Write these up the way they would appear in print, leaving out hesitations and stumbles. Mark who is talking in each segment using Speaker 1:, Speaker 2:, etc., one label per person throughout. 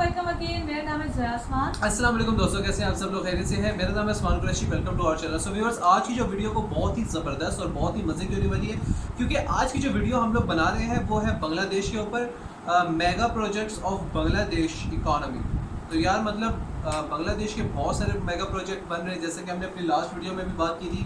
Speaker 1: Welcome again. मेरा नाम है जयास्मान।
Speaker 2: अस्सलाम वालेकुम दोस्तों, कैसे हैं आप सब लोग? खैरियत से हैं? मेरा नाम है Usman Qureshi. Welcome to our channel. So viewers, आज की जो वीडियो को बहुत ही ज़बरदस्त और बहुत ही मज़े की होने वाली है, क्योंकि आज की जो वीडियो हम लोग बना रहे हैं वो है बांग्लादेश के ऊपर, mega projects of Bangladesh economy. तो यार मतलब बांग्लादेश के बहुत सारे मेगा प्रोजेक्ट बन रहे हैं, जैसे कि हमने अपनी लास्ट वीडियो में भी बात की थी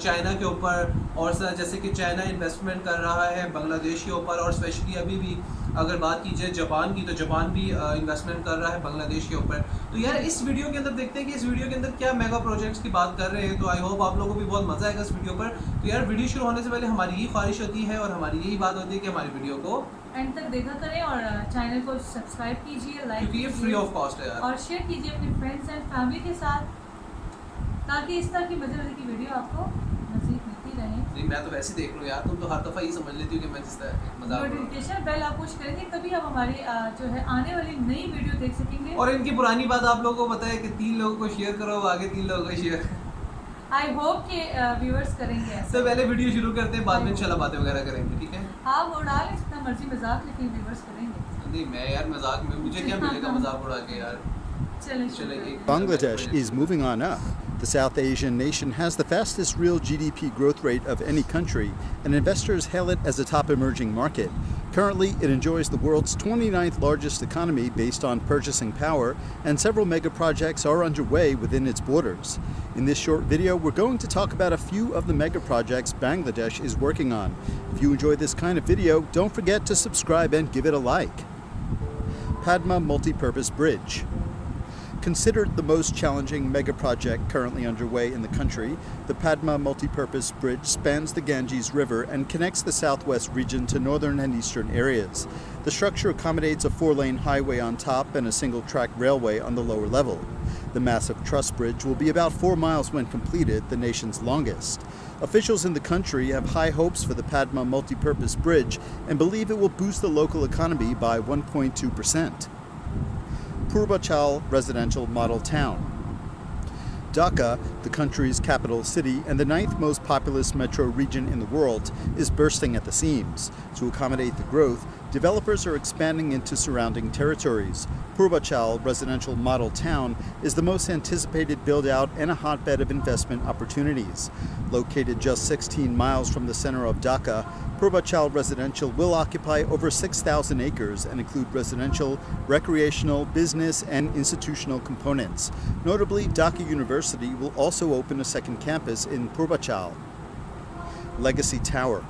Speaker 2: चाइना के ऊपर, और जैसे कि चाइना इन्वेस्टमेंट कर रहा है बांग्लादेश के ऊपर, और स्पेशली अभी भी अगर बात की जाए जापान की, तो जापान भी इन्वेस्टमेंट कर रहा है बांग्लादेश के ऊपर। तो यार इस वीडियो के अंदर देखते हैं कि इस वीडियो के अंदर क्या मेगा प्रोजेक्ट्स की बात कर रहे हैं। तो आई होप आप लोगों को भी बहुत मज़ा आएगा इस वीडियो पर। तो यार वीडियो शुरू होने से पहले हमारी यही ख्वाहिश होती है और हमारी यही बात होती है कि हमारी वीडियो को
Speaker 1: एंड तक देखा करें और चैनल को सब्सक्राइब कीजिए, लाइक
Speaker 2: क्योंकि ये फ्री ऑफ कॉस्ट है यार,
Speaker 1: और शेयर कीजिए अपने फ्रेंड्स एंड फैमिली के साथ, ताकि इस तरह की मज़े की वीडियो आपको नसीब मिलती रहे।
Speaker 2: नहीं, मैं तो वैसे ही देख लूँ यार, तुम तो हर दफ़ा ये समझ लेती हो कि मैं जिस तरह मजाक
Speaker 1: नोटिफिकेशन बेल आप पुश करेंगे तभी आप हमारी जो है आने वाली नई वीडियो देख सकेंगे।
Speaker 2: और इनकी पुरानी बात आप लोगों को पता है कि 3 लोगों को शेयर करो, आगे 3 लोगों को शेयर।
Speaker 1: आई होप कि व्यूअर्स करेंगे ऐसा।
Speaker 2: तो पहले वीडियो शुरू करते हैं, बाद में इंशाल्लाह बातें वगैरह करेंगे, ठीक है?
Speaker 1: हाँ, वो डाल जितना मर्जी मजाक, लेकिन व्यूअर्स करेंगे।
Speaker 2: नहीं, मैं यार मजाक में मुझे क्या मिलेगा मजाक उड़ा के यार।
Speaker 1: चलिए।
Speaker 3: Bangladesh is moving on up. The South Asian nation has the fastest real GDP growth rate of any country, and investors hail it as a top emerging market. Currently, it enjoys the world's 29th largest economy based on purchasing power, and several mega projects are underway within its borders. In this short video, we're going to talk about a few of the mega projects Bangladesh is working on. If you enjoy this kind of video, don't forget to subscribe and give it a like. Padma Multipurpose Bridge. Considered the most challenging mega project currently underway in the country, the Padma Multipurpose Bridge spans the Ganges River and connects the southwest region to northern and eastern areas. The structure accommodates a 4-lane highway on top and a single-track railway on the lower level. The massive truss bridge will be about 4 miles when completed, the nation's longest. Officials in the country have high hopes for the Padma Multipurpose Bridge and believe it will boost the local economy by 1.2%. Purvachal Residential Model Town. Dhaka, the country's capital city and the 9th most populous metro region in the world, is bursting at the seams. To accommodate the growth, developers are expanding into surrounding territories. Purvachal Residential Model Town is the most anticipated build-out and a hotbed of investment opportunities. Located just 16 miles from the center of Dhaka, Purvachal Residential will occupy over 6,000 acres and include residential, recreational, business, and institutional components. Notably, Dhaka University will also open a second campus in Purvachal. Legacy Tower.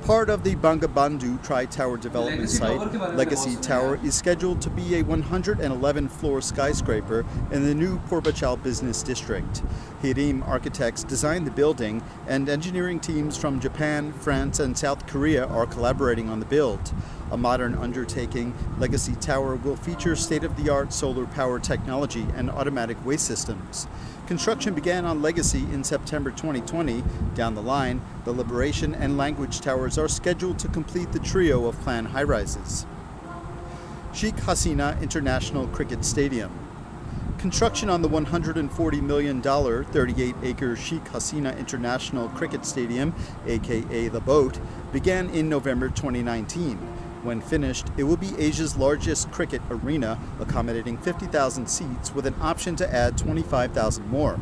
Speaker 3: Part of the Bangabandhu Tri-Tower development site, Legacy Tower is scheduled to be a 111-floor skyscraper in the new Purvachal Business District. Hirim Architects designed the building, and engineering teams from Japan, France, and South Korea are collaborating on the build. A modern undertaking, Legacy Tower will feature state-of-the-art solar power technology and automatic waste systems. Construction began on Legacy in September 2020. Down the line, the Liberation and Language Towers are scheduled to complete the trio of planned high-rises. Sheikh Hasina International Cricket Stadium. Construction on the $140 million, 38-acre Sheikh Hasina International Cricket Stadium, aka The Boat, began in November 2019. When finished, it will be Asia's largest cricket arena, accommodating 50,000 seats with an option to add 25,000 more.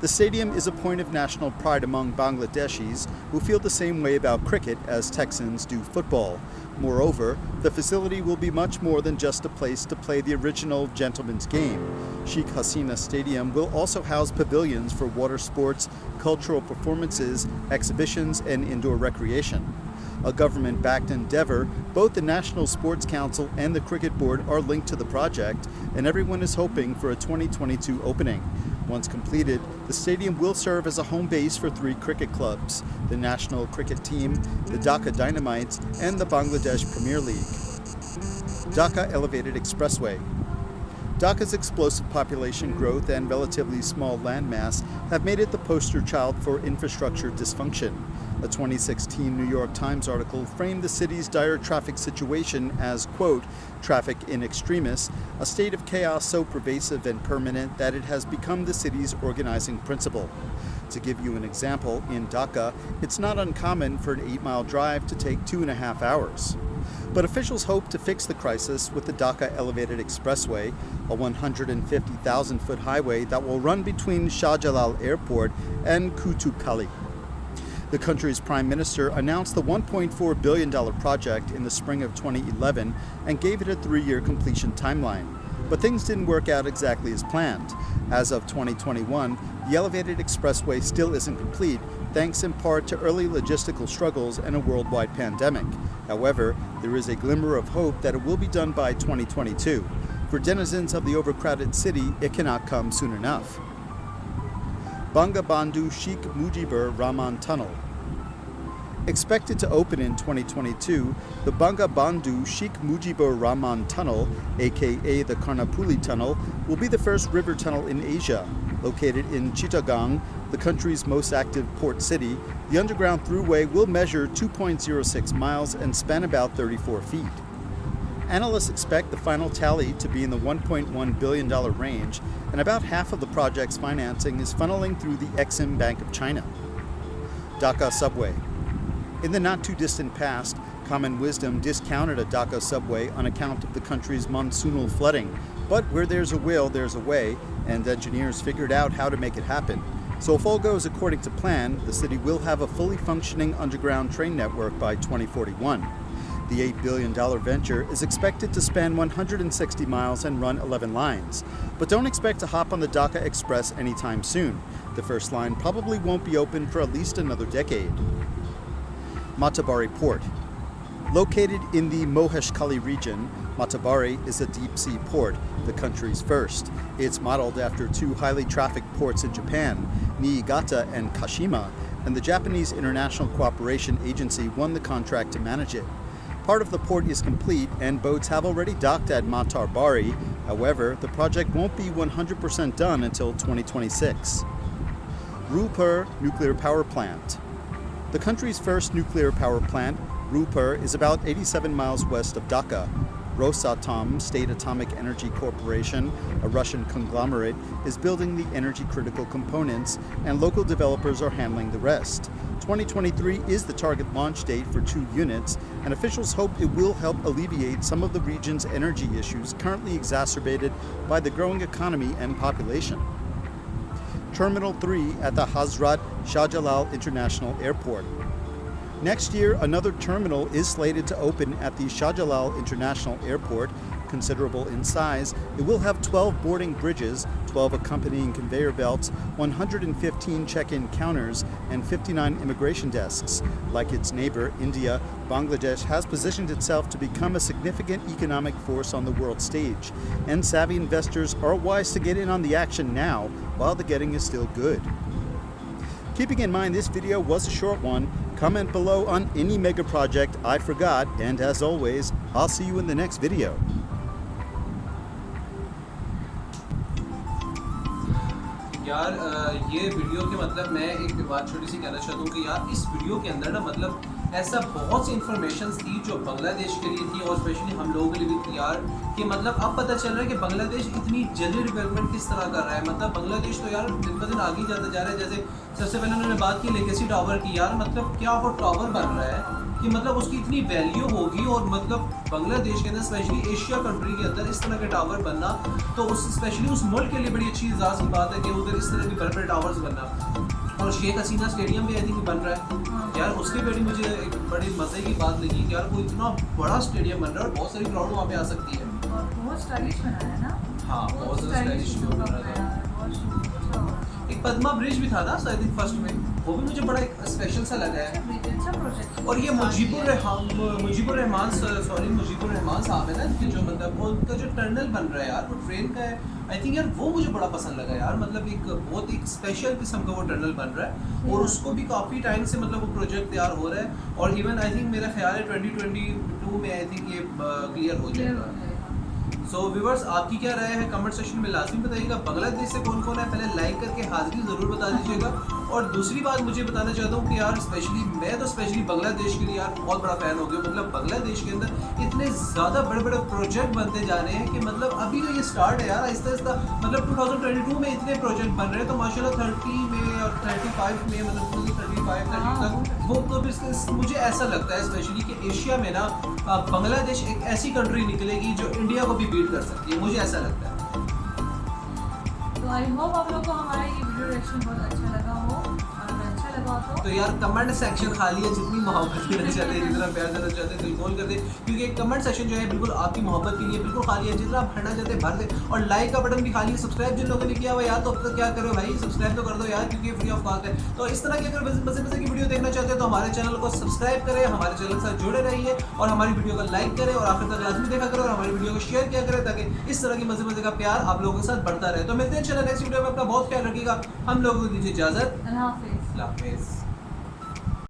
Speaker 3: The stadium is a point of national pride among Bangladeshis, who feel the same way about cricket as Texans do football. Moreover, the facility will be much more than just a place to play the original gentleman's game. Sheikh Hasina Stadium will also house pavilions for water sports, cultural performances, exhibitions, and indoor recreation. A government-backed endeavor, both the National Sports Council and the Cricket Board are linked to the project, and everyone is hoping for a 2022 opening. Once completed, the stadium will serve as a home base for 3 cricket clubs: the national cricket team, the Dhaka Dynamites, and the Bangladesh Premier League. Dhaka Elevated Expressway. Dhaka's explosive population growth and relatively small landmass have made it the poster child for infrastructure dysfunction. A 2016 New York Times article framed the city's dire traffic situation as, quote, traffic in extremis, a state of chaos so pervasive and permanent that it has become the city's organizing principle. To give you an example, in Dhaka, it's not uncommon for an 8-mile drive to take 2.5 hours. But officials hope to fix the crisis with the Dhaka Elevated Expressway, a 150,000-foot highway that will run between Shah Jalal Airport and Kutupalli. The country's prime minister announced the $1.4 billion project in the spring of 2011 and gave it a 3-year completion timeline. But things didn't work out exactly as planned. As of 2021, the elevated expressway still isn't complete, thanks in part to early logistical struggles and a worldwide pandemic. However, there is a glimmer of hope that it will be done by 2022. For denizens of the overcrowded city, it cannot come soon enough. Bangabandhu Sheikh Mujibur Rahman Tunnel. Expected to open in 2022, the Bangabandhu Sheikh Mujibur Rahman Tunnel, aka the Karnapuli Tunnel, will be the first river tunnel in Asia. Located in Chittagong, the country's most active port city, the underground throughway will measure 2.06 miles and span about 34 feet. Analysts expect the final tally to be in the $1.1 billion range, and about half of the project's financing is funneling through the Exim Bank of China. Dhaka Subway. In the not-too-distant past, common wisdom discounted a Dhaka subway on account of the country's monsoonal flooding. But where there's a will, there's a way, and engineers figured out how to make it happen. So if all goes according to plan, the city will have a fully functioning underground train network by 2041. The $8 billion venture is expected to span 160 miles and run 11 lines. But don't expect to hop on the Dhaka Express anytime soon. The first line probably won't be open for at least another decade. Matabari Port. Located in the Moheshkhali region, Matabari is a deep-sea port, the country's first. It's modeled after 2 highly trafficked ports in Japan, Niigata and Kashima, and the Japanese International Cooperation Agency won the contract to manage it. Part of the port is complete and boats have already docked at Matabari. However, the project won't be 100% done until 2026. Rupur Nuclear Power Plant. The country's first nuclear power plant, Rupur, is about 87 miles west of Dhaka. Rosatom, State Atomic Energy Corporation, a Russian conglomerate, is building the energy-critical components, and local developers are handling the rest. 2023 is the target launch date for 2 units, and officials hope it will help alleviate some of the region's energy issues currently exacerbated by the growing economy and population. Terminal 3 at the Hazrat Shahjalal International Airport. Next year, another terminal is slated to open at the Shahjalal International Airport. Considerable in size, it will have 12 boarding bridges, 12 accompanying conveyor belts, 115 check-in counters, and 59 immigration desks. Like its neighbor, India, Bangladesh has positioned itself to become a significant economic force on the world stage, and savvy investors are wise to get in on the action now, while the getting is still good. Keeping in mind this video was a short one, comment below on any mega project I forgot, and as always, I'll see you in the next video.
Speaker 2: यार ये video के मतलब मैं एक बात छोटी सी कहना चाहता हूँ कि यार इस वीडियो के अंदर ना मतलब ऐसा बहुत सी इन्फॉर्मेशन थी जो बांग्लादेश के लिए थी और स्पेशली हम लोगों के लिए भी थी यार कि मतलब अब पता चल रहा है कि बांग्लादेश इतनी जल्दी डेवलपमेंट किस तरह कर रहा है। मतलब बांग्लादेश तो यार दिन ब दिन आगे जाता जा रहा है। जैसे सबसे पहले उन्होंने बात की लेगेसी टावर की, यार मतलब क्या वो टावर बन रहा है कि मतलब उसकी इतनी वैल्यू होगी और मतलब बांग्लादेश के अंदर स्पेशली एशिया कंट्री के अंदर इस तरह के टावर बनना तो उस स्पेशली उस मुल्क के लिए बड़ी अच्छी एजाज़ की बात है कि उधर इस तरह के बड़े बड़े टावर्स बनना। और शेख हसीना स्टेडियम भी आई थिंक बन रहा है यार, उसकी बड़ी मुझे एक बड़ी मज़े की बात लगी कि यार वो इतना बड़ा स्टेडियम बन रहा है और बहुत सारी क्राउड वहाँ पे आ सकती है
Speaker 1: और बहुत स्टाइलिश बनाया है ना।
Speaker 2: हाँ बहुत ज़्यादा स्टाइलिश बन रहा था। एक पद्मा ब्रिज भी था ना आई थिंक फर्स्ट में, वो भी मुझे बड़ा एक स्पेशल सा लगा है। और ये मुजीबुर रहमान साहब है ना कि जो मतलब उनका जो टनल बन रहा है यार वो ट्रेन का है आई थिंक यार, वो मुझे बड़ा पसंद लगा यार। मतलब एक बहुत एक स्पेशल किस्म का वो टनल बन रहा है और उसको भी काफ़ी टाइम से मतलब वो प्रोजेक्ट तैयार हो रहा है और इवन आई थिंक मेरा ख्याल है 2022 में आई थिंक ये क्लियर हो जाएगा। सो सो व्यूअर्स, आपकी क्या राय है कमेंट सेक्शन में लाजमी बताइएगा। बांग्लादेश से कौन कौन है पहले लाइक करके हाजिरी ज़रूर बता दीजिएगा। और दूसरी बात मुझे बताना चाहता हूँ कि यार स्पेशली बांग्लादेश के लिए यार बहुत बड़ा फ़ैन हो गया। मतलब बांग्लादेश के अंदर इतने ज़्यादा बड़े बड़े प्रोजेक्ट बनते जा रहे हैं कि मतलब अभी तो ये स्टार्ट है यार, आहिस्ता आहिस्ता। मतलब 2022 में इतने प्रोजेक्ट बन रहे हैं, तो माशाल्लाह 30 में और 35 में, मतलब 35 30 तक वो तो फिर मुझे ऐसा लगता है स्पेशली कि एशिया में ना बांग्लादेश एक ऐसी कंट्री निकलेगी जो इंडिया को भी बीट कर सकती है, मुझे ऐसा लगता है।
Speaker 1: तो आई होप आप लोग को हमारा ये वीडियो रिएक्शन बहुत अच्छा लगा हो, और अगर अच्छा लगा
Speaker 2: तो यार कमेंट सेक्शन खाली है, जितनी मोहब्बत देना चाहते हैं, जितना प्यार देना चाहते हैं, दिल खोल कर दे, क्योंकि कमेंट सेक्शन जो है बिल्कुल आपकी मोहब्बत के लिए बिल्कुल खाली है। जितना भरना चाहते हैं भर दे। और लाइक का बटन भी खाली है। सब्सक्राइब जिन लोगों ने किया हुआ यार, तो अब तक क्या करो भाई, सब्सक्राइब तो कर दो यार, क्योंकि फ्री ऑफ कॉस्ट है। तो इस तरह की अगर मजे मजे की वीडियो देखना चाहते हैं तो हमारे चैनल को सब्सक्राइब करें, हमारे चैनल के साथ जुड़े रहिए और हमारी वीडियो को लाइक करें और आखिर तक लाजमी देखा करो और हमारी वीडियो को शेयर किया करें, ताकि इस तरह की मजे का प्यार आप लोगों के साथ बढ़ता रहे। तो मिलते हैं इंशाल्लाह नेक्स्ट वीडियो में। अपना बहुत ख्याल रखिएगा। हम लोगों को दीजिए इजाजत।
Speaker 1: अल्लाह हाफिज़।
Speaker 2: अल्लाह हाफिज़।